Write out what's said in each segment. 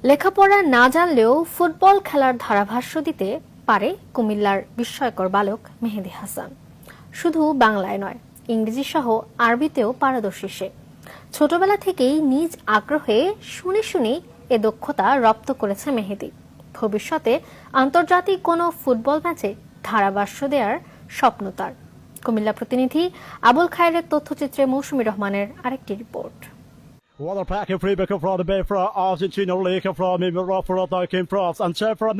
লেখাপড়া না জানলেও ফুটবল খেলার ধারাভাষ্য দিতে পারে কুমিল্লার বিস্ময়কর বালক মেহেদী হাসান। শুধু বাংলায় নয়, ইংরেজি সহ আরবিতেও পারদর্শী সে। ছোটবেলা থেকেই নিজ আগ্রহে শুনে শুনে এ দক্ষতা রপ্ত করেছে মেহেদী। ভবিষ্যতে আন্তর্জাতিক কোনো ফুটবল ম্যাচে ধারাভাষ্য দেওয়ার স্বপ্ন তার। কুমিল্লা প্রতিনিধি আবুল খায়েরের তথ্যচিত্রে মৌসুমী রহমানের আরেকটি report. What a pack of free back from the bay from Argentina, Lake from Mimiro from the Kim Prof and Chef from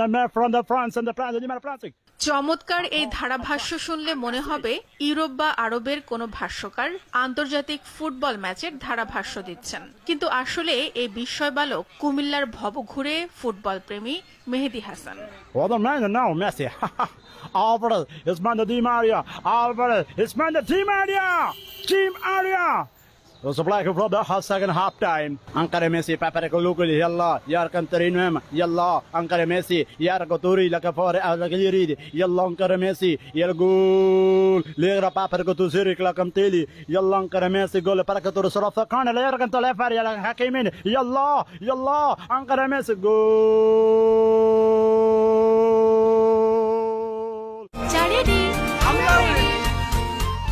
the France and the France and the France. চমৎকার এই ধারাভাষ্য শুনলে মনে হবে ইউরোপ বা আরবের কোনো ভাষ্যকার আন্তর্জাতিক ফুটবল ম্যাচের ধারাভাষ্য দিচ্ছেন, কিন্তু আসলে এই বিস্ময় বালক কুমিল্লার ভবঘুরে ফুটবল প্রেমী মেহেদী Hasan. What a man now, Messi. Alvarez, it's man the Di Maria. Alvarez, it's man the Di Maria. Team Maria. It was a black from the second half time. Ankara Messi, Papareko Lukuli, Yalla, Yarkan Terinum, Yalla, Ankara Messi, Yarko Turi, Lakafore, Alagiri, Yalla Ankara Messi, Yelgul, Lera Papareko to Zirik Lakantili, Yalla Ankara Messi, Gol Parakatur Sorofa Kana, Lerkan Tolefar, Yalan Hakimin, Yalla, Yalla, Ankara Messi, Gol.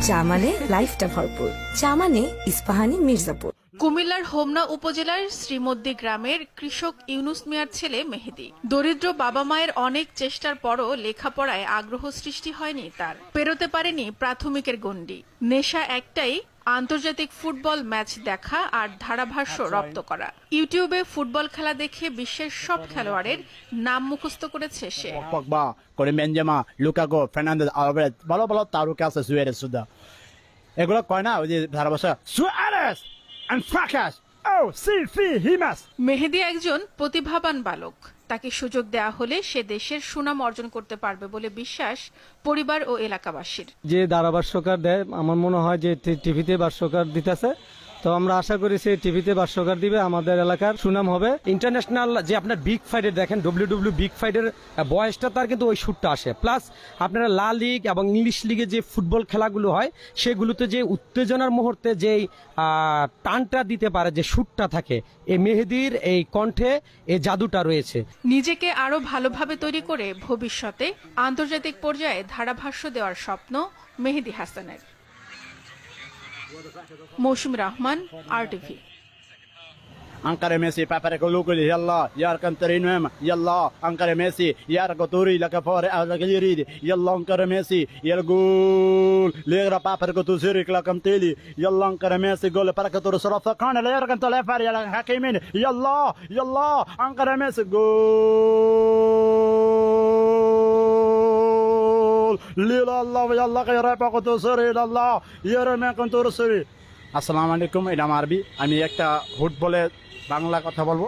চা মানে লাইফটা ভরপুর, চা মানে ইস্পাহানি মির্জাপুর। কুমিল্লার হোমনা উপজেলার শ্রীমদ্দি গ্রামের কৃষক ইউনুস মিয়ার ছেলে মেহেদী। দরিদ্র বাবা মায়ের অনেক চেষ্টার পরও লেখাপড়ায় আগ্রহ সৃষ্টি হয়নি তার। পেরোতে পারেনি প্রাথমিকের গণ্ডি। নেশা একটাই, আন্তর্জাতিক ফুটবল ম্যাচ দেখা আর ধারাভাষ্য রপ্ত করা। ইউটিউবে ফুটবল খেলা দেখে বিশ্বের সব খেলোয়াড়ের নাম মুখস্থ করেছে সে। Pogba, Karim Benzema, Lukaku, Fernandes, Alvarez, ভালো ভালো তারকা আছে সুয়ারেজ সুদা। এগুলো কয় না ওই যে ধারাভাষ্য Suarez and Fracas. Oh, Silfi Himas. Mehedi একজন প্রতিভাবান বালক। তাকে সুযোগ দেয়া হলে সে দেশের সুনাম অর্জন করতে পারবে বলে বিশ্বাস পরিবার ও এলাকাবাসীর। যে ধারাভাষ্যকার দেয়, আমার মনে হয় যে টিভিতে ভাষ্যকার দিতেছে, তো আমরা আশা করি সে টিভিতে ভাষ্যকার দিবে, আমাদের এলাকার সুনাম হবে। ইন্টারন্যাশনাল যে আপনার বিগ ফাইটের দেখেন, ডব্লিউডব্লিউ বিগ ফাইটের বয়সটা তার কিন্তু ওই শুটটা আসে। প্লাস আপনারা লা লিগ এবং ইংলিশ লিগে যে ফুটবল খেলাগুলো হয় সেগুলোতে যে উত্তেজনার মুহূর্তে যেই টানটা দিতে পারে, যে শুটটা থাকে, এই মেহেদীর এই কণ্ঠে এই জাদুটা রয়েছে। নিজেকে আরো ভালোভাবে তৈরি করে ভবিষ্যতে আন্তর্জাতিক পর্যায়ে ধারাভাষ্য দেওয়ার স্বপ্ন মেহেদী হাসানের। মৌসুমী Rahman, RTV। Ankara Messi, Papareko Lukuli, Yalla, Yarkan Terinum, Yalla, Ankara Messi, Yarko Turi, Lakafore, Alagiri, Yalla Ankara Messi, Yelgul, Lera Papareko to Zirik Lakantili, Yalla Ankara Messi, Gol Parakatur Sorofa Kana, Lerkan Tolefar, Yalan Hakimin, Yalla, Yalla, Ankara Messi, Gol. Lila Allah, Yalla, Kayrapaku to Suri, Allah, Yeremakun to Suri. আসসালামু আলাইকুম, এটা আমার আরবি। আমি একটা ফুটবলের বাংলা কথা বলবো।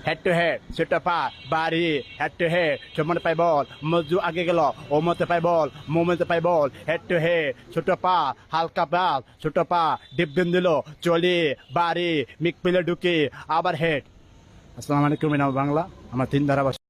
হেড টু হেড, ছোট পা বাড়ি, হেড টু হেড, চমনে পাই বল, মজু আগে গেল, ও মতে পাই বল, মোমেন্টে পাই বল, হেড টু হেড, ছোট পা হালকা বাল, ছোট পা ডিপবিন দিল, চলি বাড়ি, মিক পিলে ঢুকি, আবার হেড। আসসালামু আলাইকুম, এটা বাংলা, আমার তিন ধারাভাষ্য।